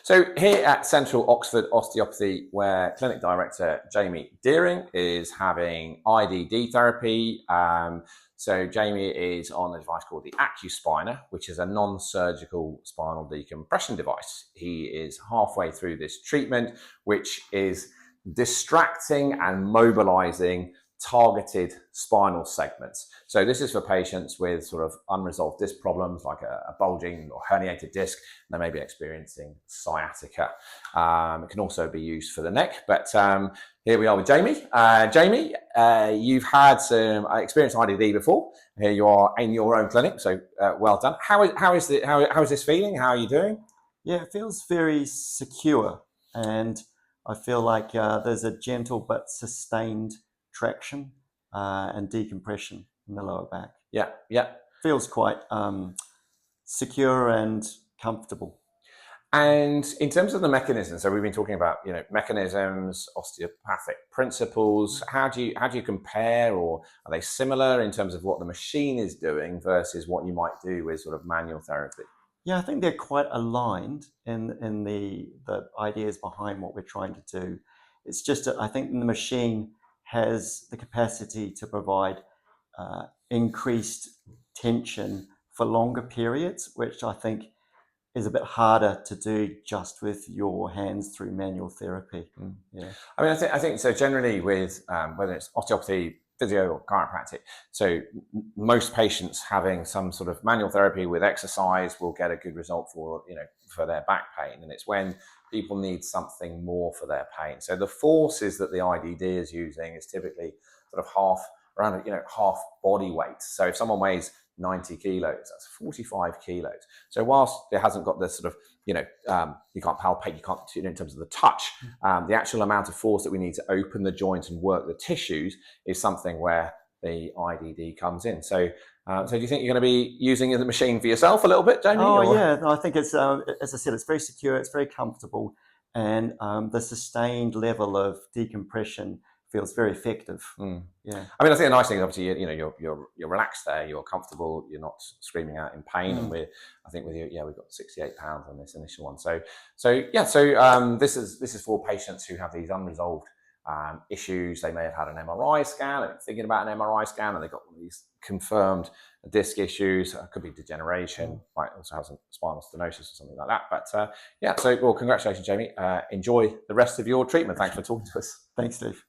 So here at Central Oxford Osteopathy, where Clinic Director Jamie Deering is having IDD therapy. So Jamie is on a device called the Accu-Spina, which is a non-surgical spinal decompression device. He is halfway through this treatment, which is distracting and mobilizing targeted spinal segments. So this is for patients with sort of unresolved disc problems like a bulging or herniated disc. They may be experiencing sciatica. It can also be used for the neck, but here we are with Jamie. Jamie, you've had some experienced IDD before. Here you are in your own clinic, so well done. How is this feeling? How are you doing? Yeah, it feels very secure, and I feel like there's a gentle but sustained traction and decompression in the lower back. Yeah. Feels quite secure and comfortable. And in terms of the mechanisms, so we've been talking about mechanisms, osteopathic principles. How do you compare, or are they similar in terms of what the machine is doing versus what you might do with sort of manual therapy? Yeah, I think they're quite aligned in the ideas behind what we're trying to do. It's just that I think the machine has the capacity to provide increased tension for longer periods, which I think is a bit harder to do just with your hands through manual therapy. Yeah, I mean, I think so. Generally, with whether it's osteopathy, physio, or chiropractic, so most patients having some sort of manual therapy with exercise will get a good result for their back pain, and it's when people need something more for their pain. So the forces that the IDD is using is typically sort of half body weight. So if someone weighs 90 kilos, that's 45 kilos. So whilst it hasn't got the sort of, you can't palpate, you can't, in terms of the touch, the actual amount of force that we need to open the joint and work the tissues is something where the IDD comes in. So do you think you're going to be using the machine for yourself a little bit, Jamie? Yeah, I think it's, as I said, it's very secure, it's very comfortable, and the sustained level of decompression feels very effective. Yeah, I mean, I think the nice thing is obviously you're relaxed there, you're comfortable, you're not screaming out in pain, and I think with you, we've got £68 on this initial one. So this is for patients who have these unresolved issues. They may have had an MRI scan, and thinking about an MRI scan, and they've got these confirmed disc issues. It could be degeneration, might also have some spinal stenosis or something like that. But well, congratulations, Jamie. Enjoy the rest of your treatment. Thanks for talking to us. Thanks, Steve.